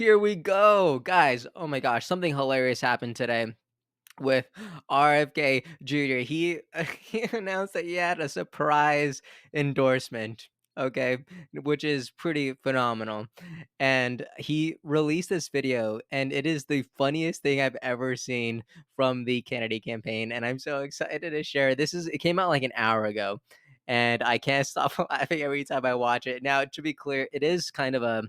Here we go, guys. Oh my gosh, something hilarious happened today with RFK Jr. He he announced that he had a surprise endorsement, okay, which is pretty phenomenal. And he released this video, and it is the funniest thing I've ever seen from the Kennedy campaign. And I'm so excited to share. It came out like an hour ago, and I can't stop laughing every time I watch it. Now, to be clear, it is kind of a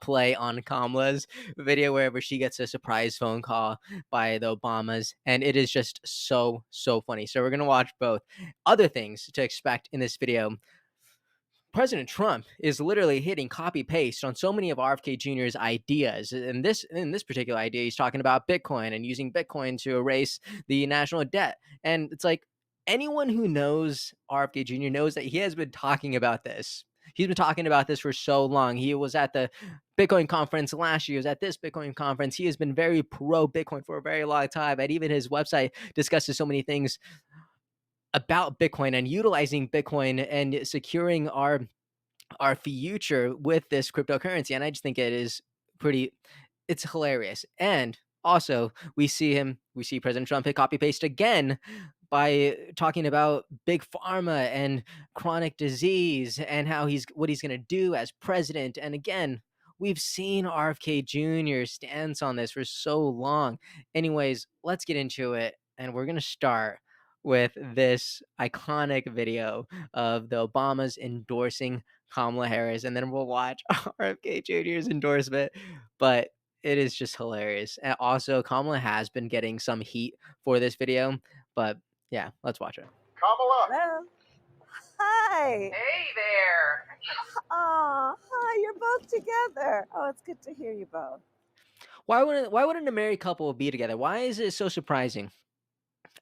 play on Kamala's video wherever she gets a surprise phone call by the Obamas, and it is just so funny. So we're gonna watch both. Other things to expect in this video. President Trump is literally hitting copy paste on so many of RFK Jr.'s ideas. In this particular idea, he's talking about Bitcoin and using Bitcoin to erase the national debt. And it's like anyone who knows RFK Jr. knows that he has been talking about this. He's been talking about this for so long. He was at the Bitcoin conference last year. He was at this Bitcoin conference. He has been very pro Bitcoin for a very long time. And even his website discusses so many things about Bitcoin and utilizing Bitcoin and securing our future with this cryptocurrency. And I just think it is pretty, it's hilarious. And also, we see President Trump hit copy paste again by talking about big pharma and chronic disease and what he's going to do as president. And again, we've seen RFK Jr. stance on this for so long. Anyways, let's get into it. And we're going to start with this iconic video of the Obamas endorsing Kamala Harris, and then we'll watch RFK Jr.'s endorsement. But it is just hilarious. And also, Kamala has been getting some heat for this video, but yeah, let's watch it. Kamala. Hello. Hi. Hey there. Oh, hi. You're both together. Oh, it's good to hear you both. Why wouldn't a married couple be together? Why is it so surprising?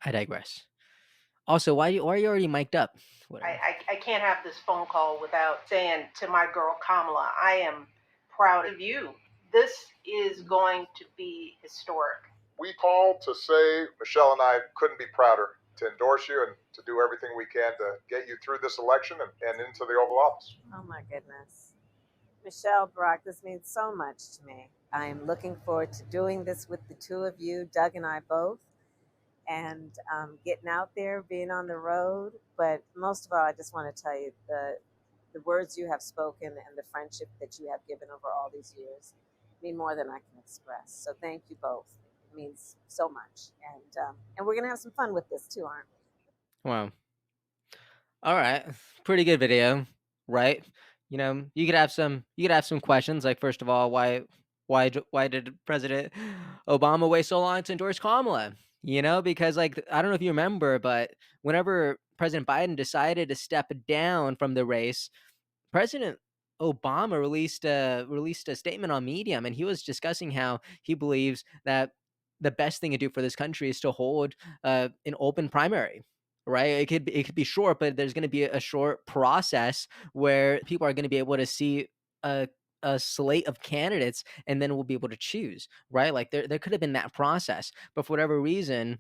I digress. Also, why are you already mic'd up? Whatever. I can't have this phone call without saying to my girl Kamala, I am proud of you. This is going to be historic. We called to say Michelle and I couldn't be prouder to endorse you and to do everything we can to get you through this election and into the Oval Office. Oh, my goodness. Michelle, Brock, this means so much to me. I'm looking forward to doing this with the two of you, Doug and I both, and getting out there, being on the road. But most of all, I just want to tell you the words you have spoken and the friendship that you have given over all these years mean more than I can express. So thank you both. It means so much. And we're going to have some fun with this too, aren't we? Wow. All right. Pretty good video, right? You could have some questions like, first of all, why did President Obama wait so long to endorse Kamala? Because like I don't know if you remember, but whenever President Biden decided to step down from the race, President Obama released a statement on Medium, and he was discussing how he believes that the best thing to do for this country is to hold an open primary. Right, it could be short, but there's going to be a short process where people are going to be able to see a a slate of candidates, and then we'll be able to choose. Right, like there could have been that process, but for whatever reason,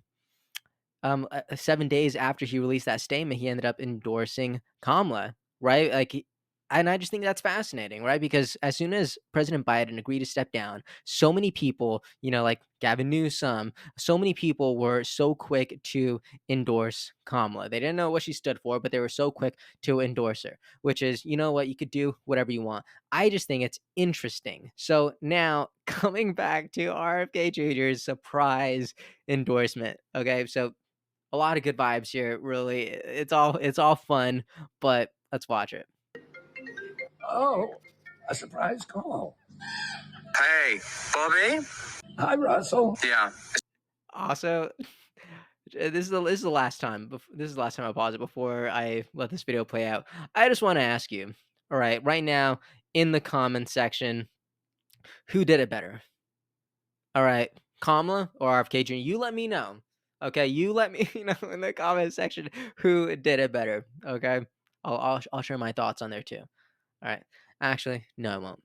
7 days after he released that statement, he ended up endorsing Kamala, right? And I just think that's fascinating, right? Because as soon as President Biden agreed to step down, so many people, like Gavin Newsom, so many people were so quick to endorse Kamala. They didn't know what she stood for, but they were so quick to endorse her, which is, you know what, you could do whatever you want. I just think it's interesting. So now coming back to RFK Jr.'s surprise endorsement. Okay, so a lot of good vibes here. Really, it's all fun, but let's watch it. Oh, a surprise call. Hey, Bobby? Hi, Russell. Yeah. Also, this is the last time. This is the last time I pause it before I let this video play out. I just want to ask you. All right, right now in the comments section, who did it better? All right, Kamala or RFK Jr. You let me know. Okay, you let me know in the comment section who did it better. Okay, I'll share my thoughts on there too. All right, actually, no, I won't.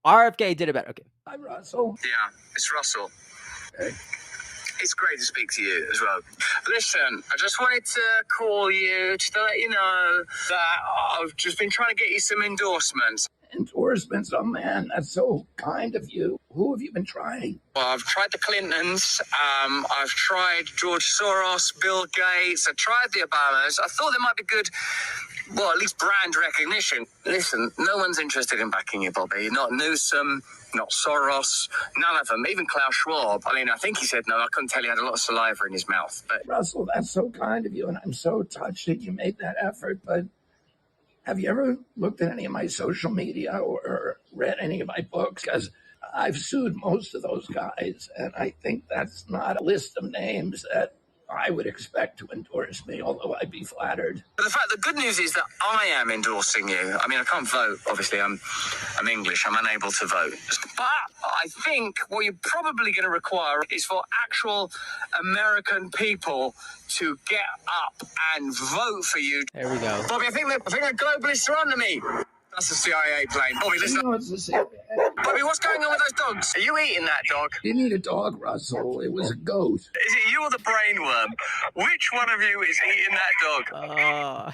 RFK did it better. Okay. Hi, Russell. Yeah, it's Russell. Hey. It's great to speak to you as well. Listen, I just wanted to call you to let you know that I've just been trying to get you some endorsements. Endorsements, oh man, that's so kind of you. Who have you been trying? Well, I've tried the Clintons, I've tried George Soros, Bill Gates, I tried the Obamas. I thought they might be good, well, at least brand recognition. Listen, no one's interested in backing you, Bobby. Not Newsom, not Soros, none of them, even Klaus Schwab. I mean, I think he said no. I couldn't tell, he had a lot of saliva in his mouth. But Russell, that's so kind of you, and I'm so touched that you made that effort, but have you ever looked at any of my social media or read any of my books? Because I've sued most of those guys, and I think that's not a list of names that I would expect to endorse me, although I'd be flattered. But the good news is that I am endorsing you. I mean, I can't vote, obviously. I'm English. I'm unable to vote. But I think what you're probably going to require is for actual American people to get up and vote for you. There we go. Bobby, I think the globalists are onto me. That's a CIA plane. Bobby, listen. You know, it's the same. Bobby, what's going on with those dogs? Are you eating that dog? You need a dog, Russell. It was a goat. Is it you or the brainworm? Which one of you is eating that dog?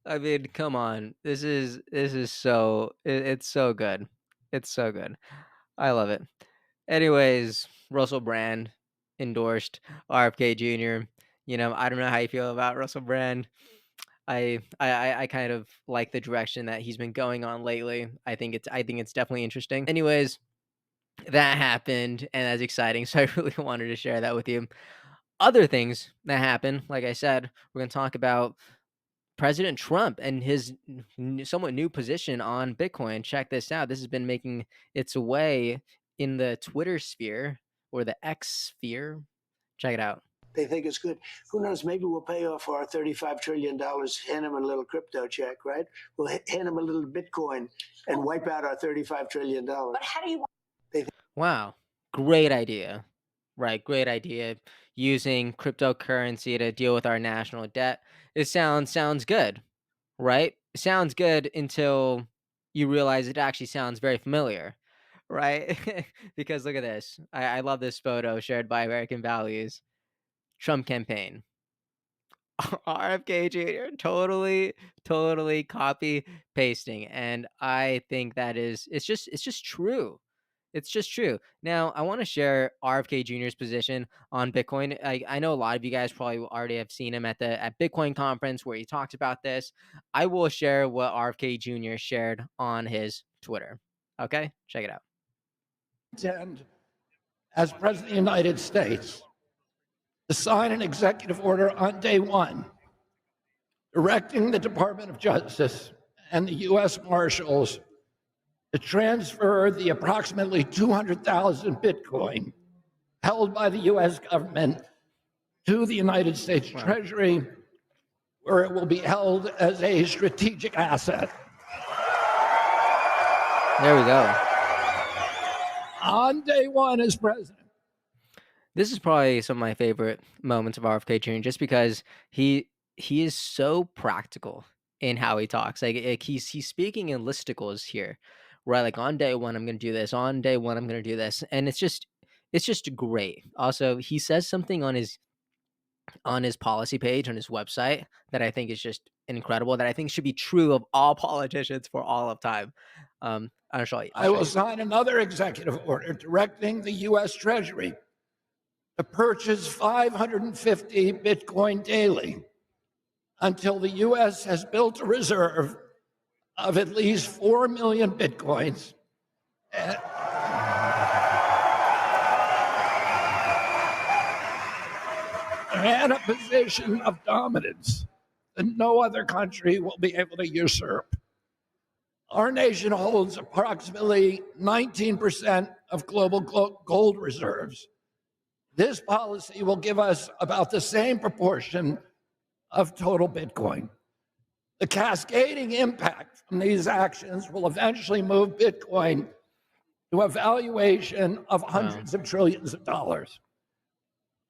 I mean, come on. This is so it's so good. It's so good. I love it. Anyways, Russell Brand endorsed RFK Jr. I don't know how you feel about Russell Brand. I kind of like the direction that he's been going on lately. I think it's definitely interesting. Anyways, that happened and that's exciting. So I really wanted to share that with you. Other things that happened, like I said, we're going to talk about President Trump and his somewhat new position on Bitcoin. Check this out. This has been making its way in the Twitter sphere or the X sphere. Check it out. They think it's good. Who knows? Maybe we'll pay off our $35 trillion, hand them a little crypto check, right? We'll hand them a little Bitcoin and wipe out our $35 trillion. But how do you... Wow. Great idea. Right. Great idea. Using cryptocurrency to deal with our national debt. It sounds good, right? It sounds good until you realize it actually sounds very familiar, right? Because look at this. I love this photo shared by American Values. Trump campaign. RFK Jr. Totally copy pasting. And I think it's just true. It's just true. Now, I want to share RFK Jr.'s position on Bitcoin. I know a lot of you guys probably already have seen him at Bitcoin conference where he talked about this. I will share what RFK Jr. shared on his Twitter. Okay, check it out. Intend, as President of the United States, to sign an executive order on day one, directing the Department of Justice and the U.S. Marshals to transfer the approximately 200,000 Bitcoin held by the U.S. government to the United States Treasury, where it will be held as a strategic asset. There we go. On day one as president. This is probably some of my favorite moments of RFK Jr. just because he is so practical in how he talks. Like he's speaking in listicles here, right? Like on day one, I'm gonna do this. On day one, I'm gonna do this, and it's just great. Also, he says something on his policy page on his website that I think is just incredible. That I think should be true of all politicians for all of time. I'll show you. I will sign another executive order directing the U.S. Treasury to purchase 550 Bitcoin daily until the U.S. has built a reserve of at least 4 million Bitcoins and a position of dominance that no other country will be able to usurp. Our nation holds approximately 19% of global gold reserves. This policy will give us about the same proportion of total Bitcoin. The cascading impact from these actions will eventually move Bitcoin to a valuation of hundreds of trillions of dollars.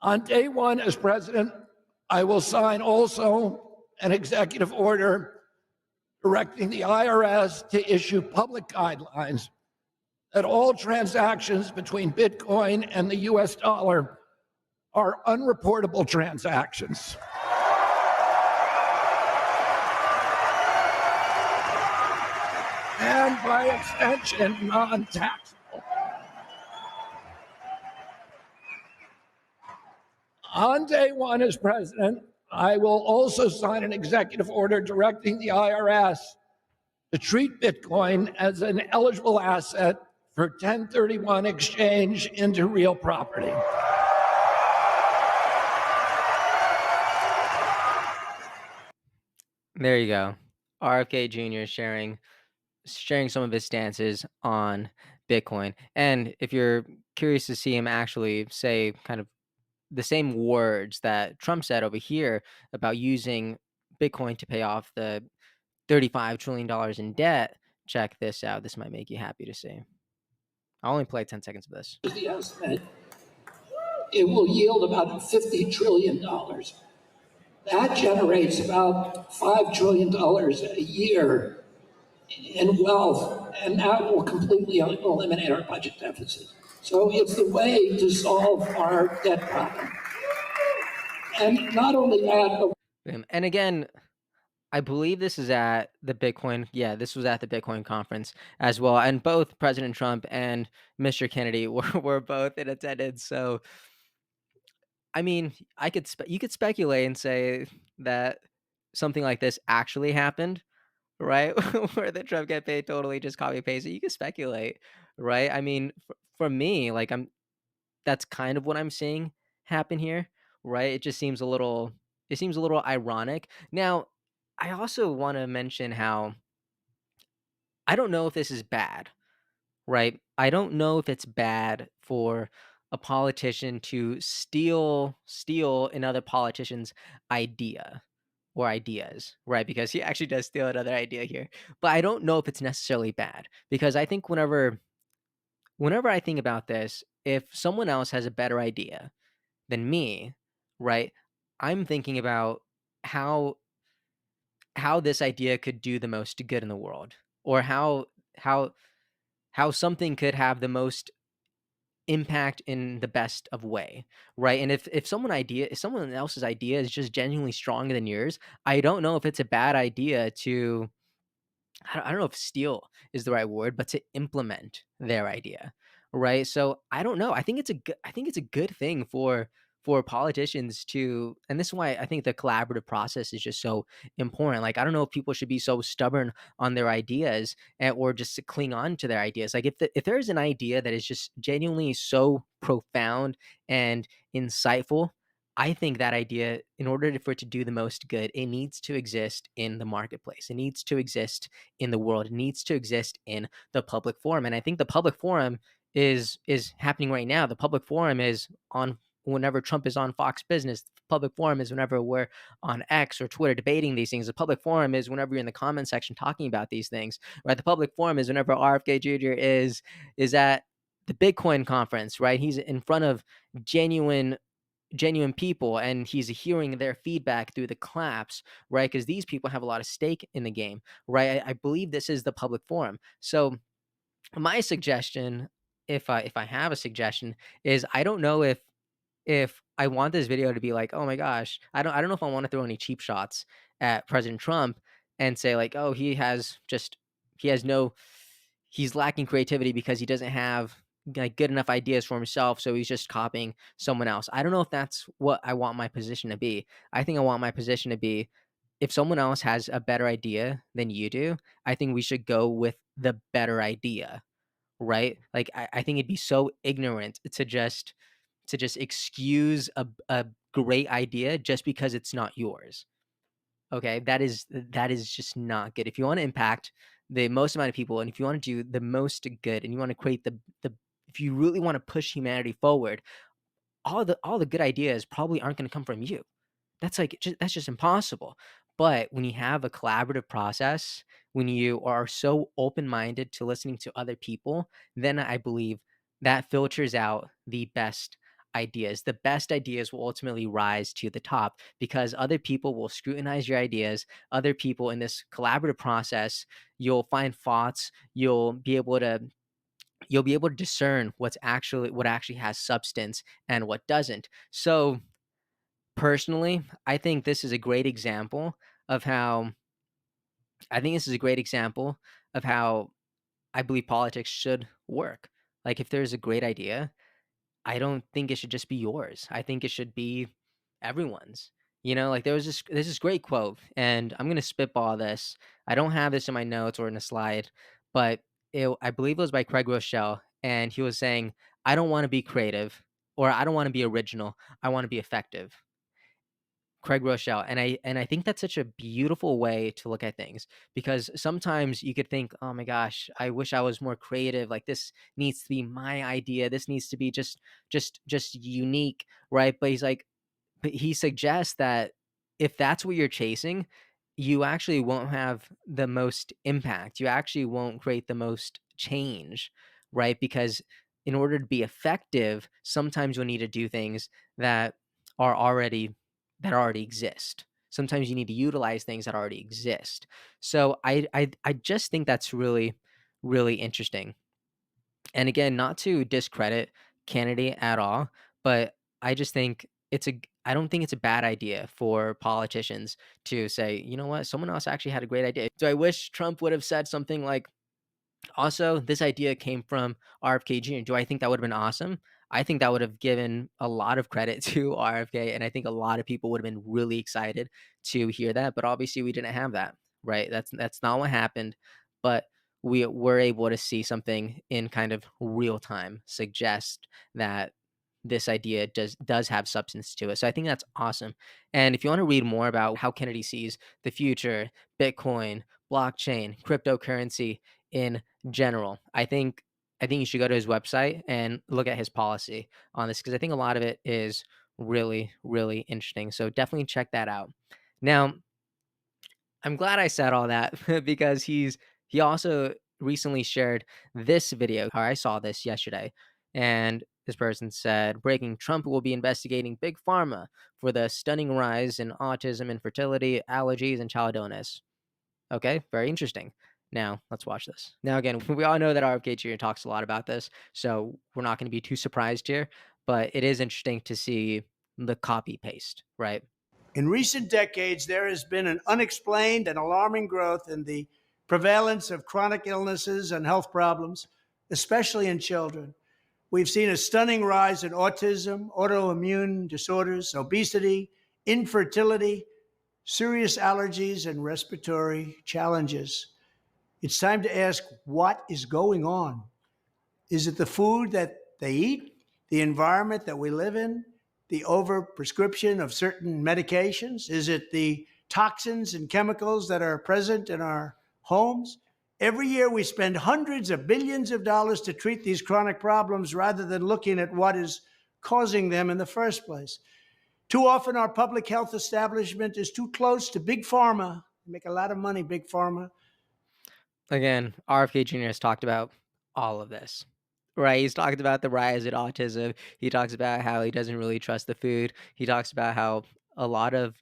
On day one as president, I will sign also an executive order directing the IRS to issue public guidelines that all transactions between Bitcoin and the US dollar are unreportable transactions. and by extension, non-taxable. On day one as president, I will also sign an executive order directing the IRS to treat Bitcoin as an eligible asset for 1031 exchange into real property. There you go. RFK Jr. sharing some of his stances on Bitcoin. And if you're curious to see him actually say kind of the same words that Trump said over here about using Bitcoin to pay off the $35 trillion in debt, check this out. This might make you happy to see. I'll only play 10 seconds of this. The estimate, it will yield about $50 trillion. That generates about $5 trillion a year in wealth, and that will completely eliminate our budget deficit. So it's the way to solve our debt problem. And not only that, but And again, I believe this is at the Bitcoin. Yeah, this was at the Bitcoin conference as well. And both President Trump and Mr. Kennedy were both in attendance. So, I mean, you could speculate and say that something like this actually happened, right? Where the Trump campaign totally just copy pasted. You could speculate, right? I mean, for me, like that's kind of what I'm seeing happen here, right? It seems a little ironic. Now, I also want to mention how I don't know if this is bad, right? I don't know if it's bad for a politician to steal another politician's idea or ideas, right? Because he actually does steal another idea here. But I don't know if it's necessarily bad because I think whenever I think about this, if someone else has a better idea than me, right? I'm thinking about how how this idea could do the most good in the world, or how how something could have the most impact in the best of way, right? And if someone else's idea is just genuinely stronger than yours, I don't know if it's a bad idea to I don't know if steal is the right word, but to implement their idea, right? So I don't know. I think it's a good thing for politicians to, and this is why I think the collaborative process is just so important. Like I don't know if people should be so stubborn on their ideas or just to cling on to their ideas. Like if there is an idea that is just genuinely so profound and insightful, I think that idea, in order for it to do the most good, it needs to exist in the marketplace. It needs to exist in the world. It needs to exist in the public forum. And I think the public forum is happening right now. The public forum is on whenever Trump is on Fox Business. The public forum is whenever we're on X or Twitter debating these things. The public forum is whenever you're in the comment section talking about these things. Right. The public forum is whenever RFK Jr. is at the Bitcoin conference, right? He's in front of genuine people and he's hearing their feedback through the claps, right? Because these people have a lot of stake in the game, right? I believe this is the public forum. So my suggestion, if I have a suggestion, is I don't know if I want this video to be like, oh my gosh, I don't know if I want to throw any cheap shots at President Trump and say like, oh, he has no he's lacking creativity because he doesn't have like good enough ideas for himself, so he's just copying someone else. I don't know if that's what I want my position to be. I think I want my position to be if someone else has a better idea than you do, I think we should go with the better idea, right? Like I think it'd be so ignorant to just excuse a great idea just because it's not yours. Okay, that is just not good. If you want to impact the most amount of people, and if you want to do the most good, and you want to create the if you really want to push humanity forward, all the good ideas probably aren't going to come from you. That's just impossible. But when you have a collaborative process, when you are so open-minded to listening to other people, then I believe that filters out the best ideas. The best ideas will ultimately rise to the top because other people will scrutinize your ideas. Other people in this collaborative process, you'll find faults. You'll be able to discern what actually has substance and what doesn't. So personally, I think this is a great example of how I think this is a great example of how I believe politics should work. Like, if there's a great idea, I don't think it should just be yours. I think it should be everyone's. Like there's this great quote, and I'm gonna spitball this. I don't have this in my notes or in a slide, but I believe it was by Craig Rochelle, and he was saying, "I don't want to be creative, or I don't want to be original. I want to be effective." Craig Rochelle, and I think that's such a beautiful way to look at things, because sometimes you could think, "Oh my gosh, I wish I was more creative, like, this needs to be my idea, this needs to be just unique," right? But he suggests that if that's what you're chasing, you actually won't have the most impact. You actually won't create the most change, right? Because in order to be effective, sometimes you'll need to do things that are already that already exist. Sometimes you need to utilize things that already exist. So I just think that's really, really interesting. And again, not to discredit Kennedy at all, but I just think I don't think it's a bad idea for politicians to say, "You know what? Someone else actually had a great idea." Do I wish Trump would have said something like, also, this idea came from RFK Jr. Do I think that would have been awesome? I think that would have given a lot of credit to RFK, and I think a lot of people would have been really excited to hear that, but obviously we didn't have that, right? That's not what happened, but we were able to see something in kind of real time suggest that this idea does have substance to it. So I think that's awesome. And if you want to read more about how Kennedy sees the future, Bitcoin, blockchain, cryptocurrency in general, I think you should go to his website and look at his policy on this, because I think a lot of it is really, really interesting. So definitely check that out. Now, I'm glad I said all that because he also recently shared this video. I saw this yesterday, and this person said, "Breaking: Trump will be investigating big pharma for the stunning rise in autism, infertility, allergies, and child illness." Okay, very interesting. Now, let's watch this. Now, again, we all know that RFK Jr. talks a lot about this, so we're not going to be too surprised here, but it is interesting to see the copy paste, right? In recent decades, there has been an unexplained and alarming growth in the prevalence of chronic illnesses and health problems, especially in children. We've seen a stunning rise in autism, autoimmune disorders, obesity, infertility, serious allergies, and respiratory challenges. It's time to ask, what is going on? Is it the food that they eat, the environment that we live in, the overprescription of certain medications? Is it the toxins and chemicals that are present in our homes? Every year we spend hundreds of billions of dollars to treat these chronic problems rather than looking at what is causing them in the first place. Too often our public health establishment is too close to big pharma. They make a lot of money, big pharma. Again, RFK Jr. has talked about all of this, right? He's talked about the rise in autism. He talks about how he doesn't really trust the food. He talks about how a lot of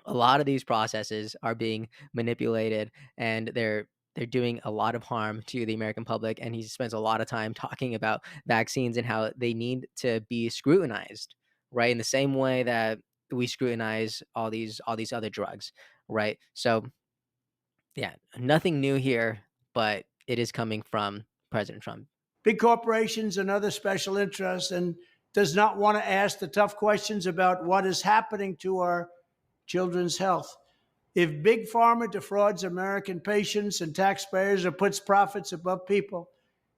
a lot of these processes are being manipulated, and they're doing a lot of harm to the American public, and he spends a lot of time talking about vaccines and how they need to be scrutinized, right? In the same way that we scrutinize all these other drugs, right? So yeah, nothing new here, but it is coming from President Trump. Big corporations and other special interests, and does not want to ask the tough questions about what is happening to our children's health. If Big Pharma defrauds American patients and taxpayers or puts profits above people,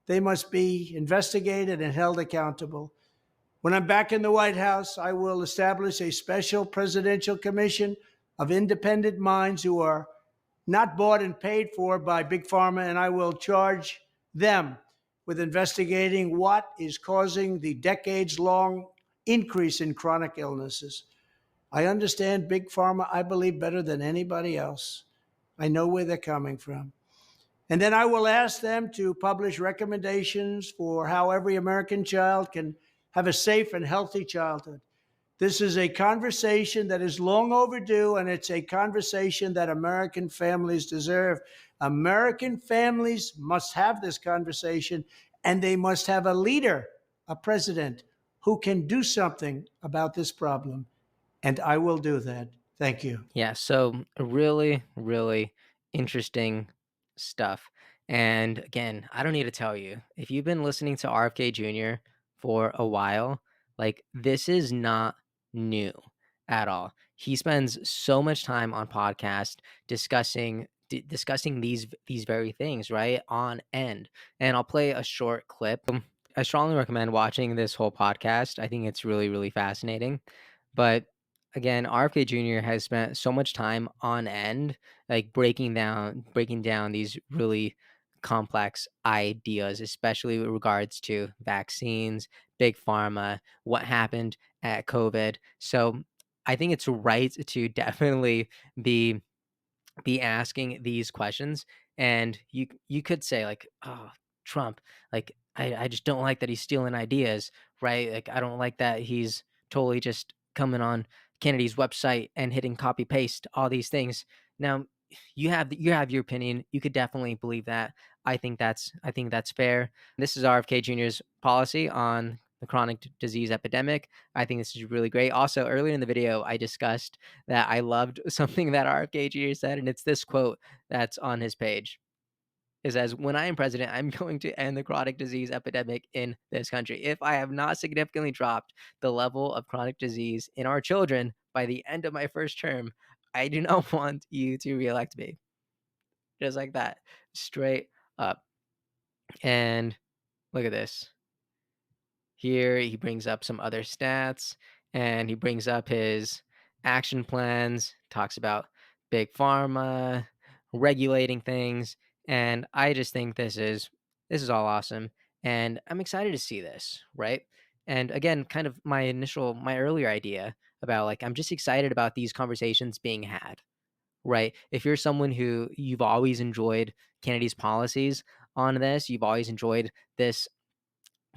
they must be investigated and held accountable. When I'm back in the White House, I will establish a special presidential commission of independent minds who are not bought and paid for by Big Pharma, and I will charge them with investigating what is causing the decades long increase in chronic illnesses. I understand Big Pharma, I believe, better than anybody else. I know where they're coming from. And then I will ask them to publish recommendations for how every American child can have a safe and healthy childhood. This is a conversation that is long overdue, and it's a conversation that American families deserve. American families must have this conversation, and they must have a leader, a president, who can do something about this problem. And I will do that. Thank you. Yeah, so a really, really interesting stuff. And again, I don't need to tell you, if you've been listening to RFK Jr. for a while, like this is not new at all. He spends so much time on podcast discussing these very things, right? On end. And I'll play a short clip. I strongly recommend watching this whole podcast. I think it's really, really fascinating. But again, RFK Jr. has spent so much time on end, like breaking down these really complex ideas, especially with regards to vaccines, big pharma, what happened at COVID. So I think it's right to definitely be asking these questions. And you could say like, oh, Trump, like I just don't like that he's stealing ideas, right? Like I don't like that he's totally just coming on Kennedy's website and hitting copy paste all these things. Now you have your opinion. You could definitely believe that. I think that's fair. This is RFK Jr.'s policy on the chronic disease epidemic. I think this is really great. Also, earlier in the video, I discussed that I loved something that RFK Jr. said, and it's this quote that's on his page. It says, "When I am president, I'm going to end the chronic disease epidemic in this country. If I have not significantly dropped the level of chronic disease in our children by the end of my first term, I do not want you to reelect me." Just like that, straight up. And look at this. Here, he brings up some other stats and he brings up his action plans, talks about big pharma, regulating things, and I just think this is all awesome and I'm excited to see this, right? And again, kind of my earlier idea about like I'm just excited about these conversations being had, right? If you're someone who you've always enjoyed Kennedy's policies on this, you've always enjoyed this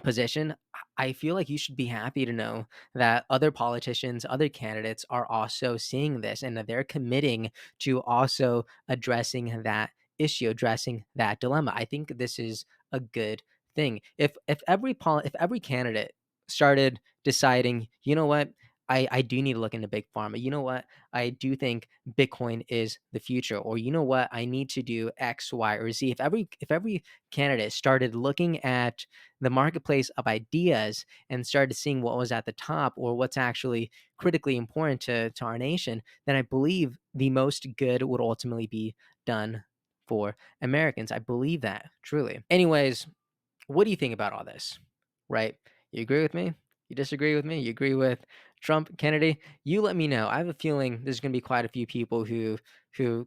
position, I feel like you should be happy to know that other politicians, other candidates are also seeing this and that they're committing to also addressing that issue, addressing that dilemma. I think this is a good thing. If every candidate started deciding, you know what, I do need to look into big pharma. You know what? I do think Bitcoin is the future. Or you know what? I need to do X, Y, or Z. If every candidate started looking at the marketplace of ideas and started seeing what was at the top or what's actually critically important to our nation, then I believe the most good would ultimately be done for Americans. I believe that truly. Anyways, what do you think about all this? Right? You agree with me? You disagree with me? You agree with Trump, Kennedy? You let me know. I have a feeling there's going to be quite a few people who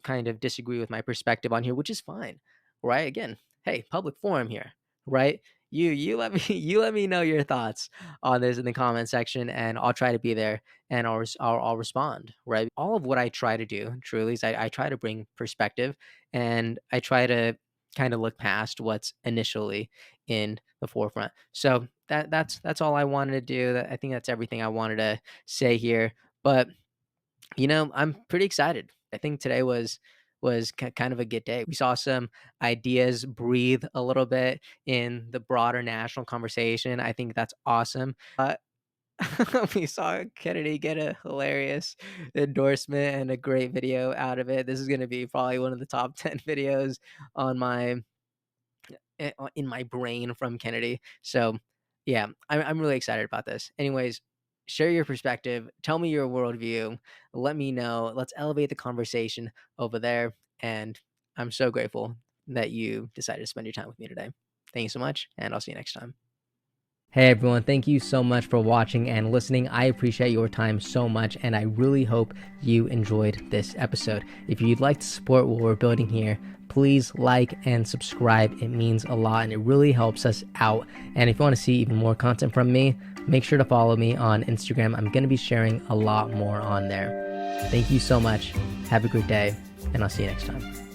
kind of disagree with my perspective on here, which is fine. Right? Again, hey, public forum here, right? You let me you let me know your thoughts on this in the comment section and I'll try to be there and I'll respond, right? All of what I try to do truly is I try to bring perspective and I try to kind of look past what's initially in the forefront. So that's all I wanted to do. I think that's everything I wanted to say here. But I'm pretty excited. I think today was kind of a good day. We saw some ideas breathe a little bit in the broader national conversation. I think that's awesome. We saw Kennedy get a hilarious endorsement and a great video out of it. This is going to be probably one of the top 10 videos on my in my brain from Kennedy. So, yeah, I'm really excited about this. Anyways, share your perspective. Tell me your worldview. Let me know. Let's elevate the conversation over there. And I'm so grateful that you decided to spend your time with me today. Thank you so much, and I'll see you next time. Hey everyone, thank you so much for watching and listening. I appreciate your time so much, and I really hope you enjoyed this episode. If you'd like to support what we're building here, please like and subscribe. It means a lot and it really helps us out. And if you want to see even more content from me, make sure to follow me on Instagram. I'm going to be sharing a lot more on there. Thank you so much. Have a great day, and I'll see you next time.